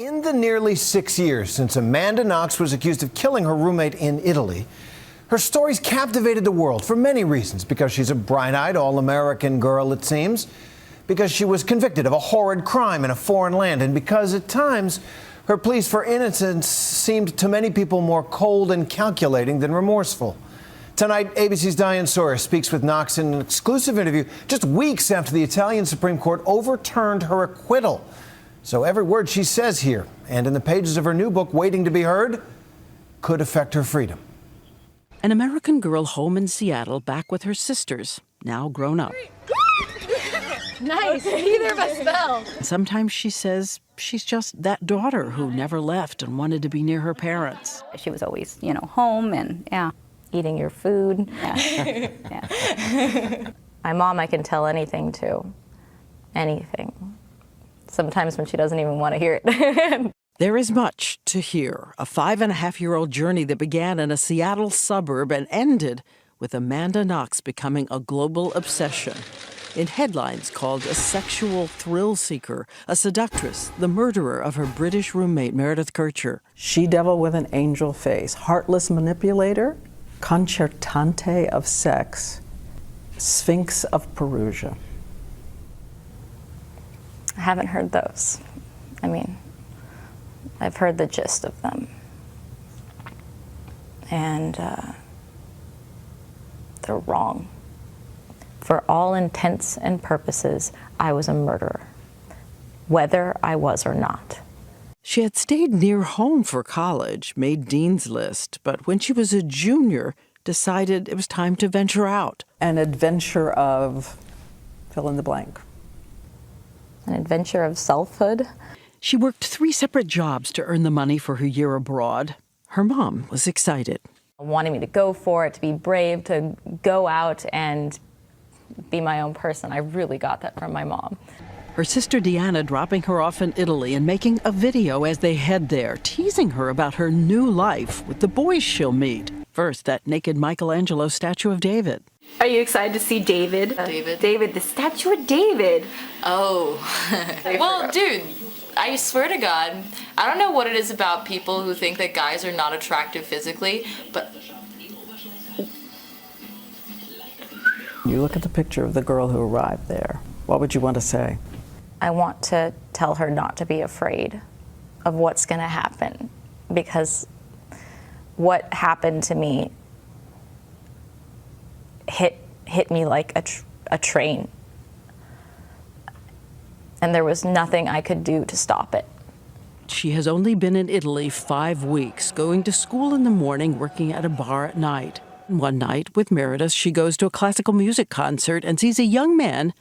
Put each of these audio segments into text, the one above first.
In the nearly 6 years since Amanda Knox was accused of killing her roommate in Italy, her story's captivated the world for many reasons. Because she's a bright-eyed, all-American girl, it seems. Because she was convicted of a horrid crime in a foreign land. And because at times, her pleas for innocence seemed to many people more cold and calculating than remorseful. Tonight, ABC's Diane Sawyer speaks with Knox in an exclusive interview just weeks after the Italian Supreme Court overturned her acquittal. So every word she says here and in the pages of her new book, Waiting to be Heard, could affect her freedom. An American girl home in Seattle back with her sisters, now grown up. Nice. Neither of us fell. Sometimes she says she's just that daughter who never left and wanted to be near her parents. She was always, home and, eating your food. Yeah. Yeah. My mom, I can tell anything to. Anything. Sometimes when she doesn't even want to hear it. There is much to hear. A 5.5-year-old journey that began in a Seattle suburb and ended with Amanda Knox becoming a global obsession. In headlines called a sexual thrill seeker, a seductress, the murderer of her British roommate, Meredith Kercher. She-devil with an angel face, heartless manipulator, concertante of sex, sphinx of Perugia. I haven't heard those. I've heard the gist of them. And they're wrong. For all intents and purposes, I was a murderer, whether I was or not. She had stayed near home for college, made Dean's List, but when she was a junior, decided it was time to venture out. An adventure of fill in the blank. An adventure of selfhood. She worked 3 separate jobs to earn the money for her year abroad. Her mom was excited. Wanting me to go for it, to be brave, to go out and be my own person. I really got that from my mom. Her sister Deanna dropping her off in Italy and making a video as they head there, teasing her about her new life with the boys she'll meet. First, that naked Michelangelo statue of David. Are you excited to see David? David, the statue of David. Oh. Well, dude, I swear to God, I don't know what it is about people who think that guys are not attractive physically, but... You look at the picture of the girl who arrived there. What would you want to say? I want to tell her not to be afraid of what's going to happen, because what happened to me hit me like a train, and there was nothing I could do to stop it. She has only been in Italy 5 weeks, going to school in the morning, working at a bar at night. One night, with Meredith, she goes to a classical music concert and sees a young man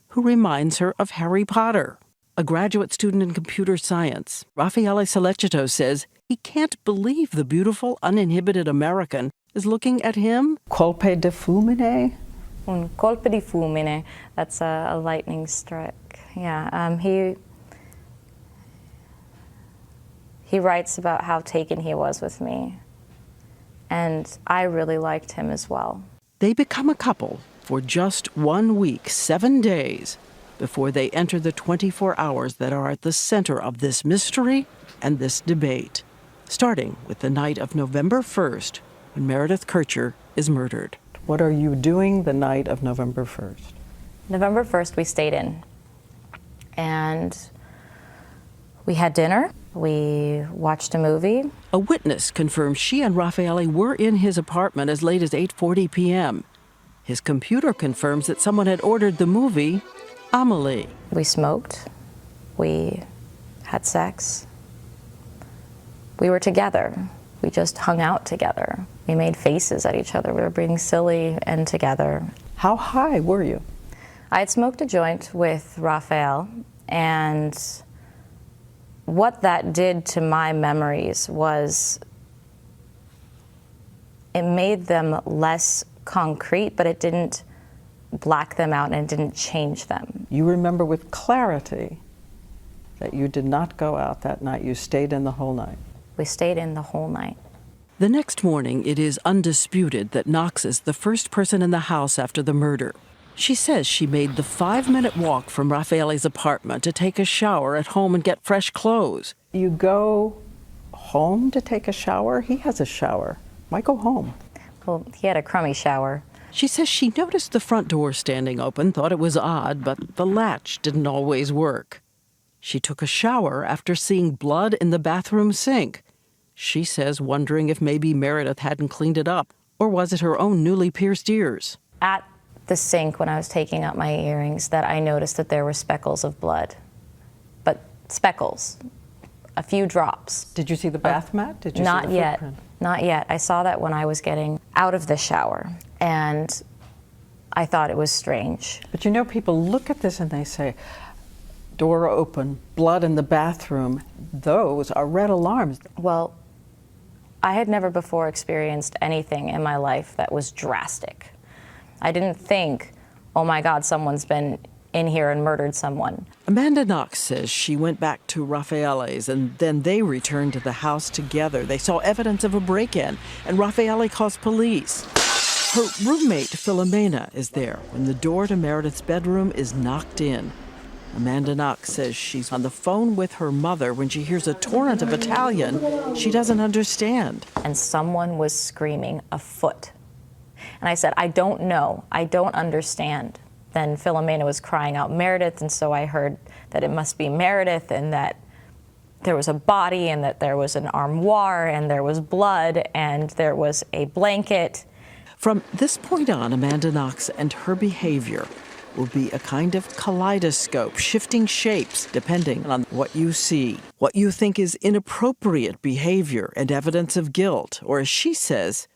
who reminds her of Harry Potter. A graduate student in computer science, Raffaele Sollecito, says he can't believe the beautiful, uninhibited American is looking at him. Colpe di fulmine? Un colpo di fulmine. That's a lightning strike. Yeah, he writes about how taken he was with me. And I really liked him as well. They become a couple for just 1 week, 7 days, before they enter the 24 hours that are at the center of this mystery and this debate, starting with the night of November 1st, when Meredith Kercher is murdered. What are you doing the night of November 1st? November 1st, we stayed in. And we had dinner. We watched a movie. A witness confirms she and Raffaele were in his apartment as late as 8:40 p.m. His computer confirms that someone had ordered the movie, Amelie. We smoked. We had sex. We were together. We just hung out together. We made faces at each other. We were being silly and together. How high were you? I had smoked a joint with Raphael, and what that did to my memories was it made them less concrete, but it didn't black them out and it didn't change them. You remember with clarity that you did not go out that night. You stayed in the whole night. We stayed in the whole night. The next morning, it is undisputed that Knox is the first person in the house after the murder. She says she made the 5-minute walk from Raffaele's apartment to take a shower at home and get fresh clothes. You go home to take a shower? He has a shower. Why go home? Well, he had a crummy shower. She says she noticed the front door standing open, thought it was odd, but the latch didn't always work. She took a shower after seeing blood in the bathroom sink. She says wondering if maybe Meredith hadn't cleaned it up, or was it her own newly pierced ears? At the sink when I was taking out my earrings that I noticed that there were speckles of blood. But speckles, a few drops. Did you see the bath mat? Did you Not see the yet. footprint? Not yet. I saw that when I was getting out of the shower, and I thought it was strange. But you know, people look at this and they say, door open, blood in the bathroom. Those are red alarms. Well, I had never before experienced anything in my life that was drastic. I didn't think, oh my God, someone's been in here and murdered someone. Amanda Knox says she went back to Raffaele's and then they returned to the house together. They saw evidence of a break-in and Raffaele calls police. Her roommate, Filomena, is there when the door to Meredith's bedroom is knocked in. Amanda Knox says she's on the phone with her mother when she hears a torrent of Italian she doesn't understand. And someone was screaming, "a foot." And I said, I don't know, I don't understand. Then Filomena was crying out Meredith, and so I heard that it must be Meredith and that there was a body and that there was an armoire and there was blood and there was a blanket. From this point on, Amanda Knox and her behavior will be a kind of kaleidoscope, shifting shapes depending on what you see, what you think is inappropriate behavior and evidence of guilt, or as she says,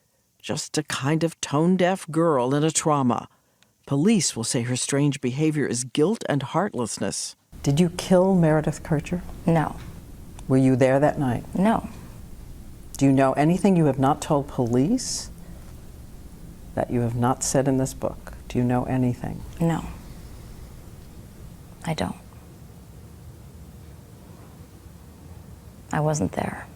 just a kind of tone-deaf girl in a trauma. Police will say her strange behavior is guilt and heartlessness. Did you kill Meredith Kircher? No, Were you there that night? no. Do you know anything you have not told police that you have not said in this book? Do you know anything? No, I don't. I wasn't there.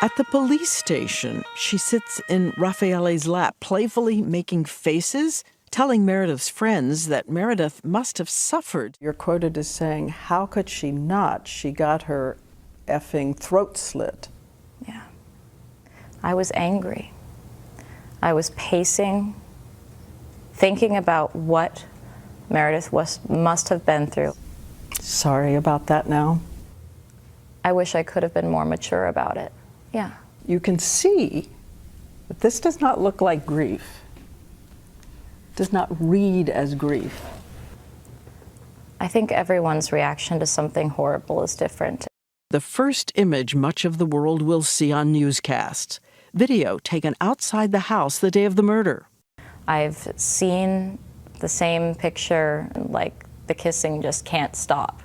At the police station, she sits in Raffaele's lap, playfully making faces, telling Meredith's friends that Meredith must have suffered. You're quoted as saying, how could she not? She got her effing throat slit. Yeah. I was angry. I was pacing, thinking about what Meredith must have been through. Sorry about that now. I wish I could have been more mature about it. Yeah. You can see that this does not look like grief. Does not read as grief. I think everyone's reaction to something horrible is different. The first image much of the world will see on newscasts. Video taken outside the house the day of the murder. I've seen the same picture, like the kissing just can't stop.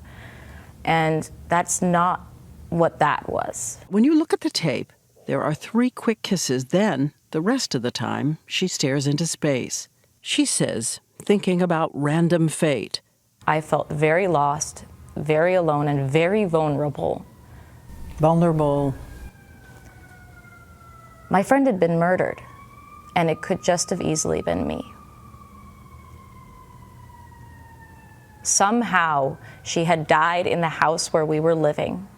And that's not what that was. When you look at the tape, there are 3 quick kisses. Then, the rest of the time, she stares into space. She says, thinking about random fate. I felt very lost, very alone, and very vulnerable. Vulnerable. My friend had been murdered, and it could just have easily been me. Somehow, she had died in the house where we were living.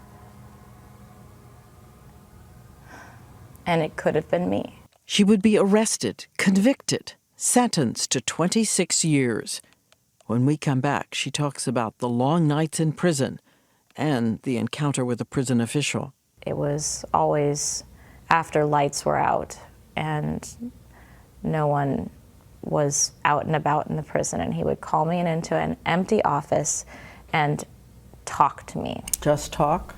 And it could have been me. She would be arrested, convicted, sentenced to 26 years. When we come back, she talks about the long nights in prison and the encounter with a prison official. It was always after lights were out and no one was out and about in the prison, and he would call me into an empty office and talk to me. Just talk?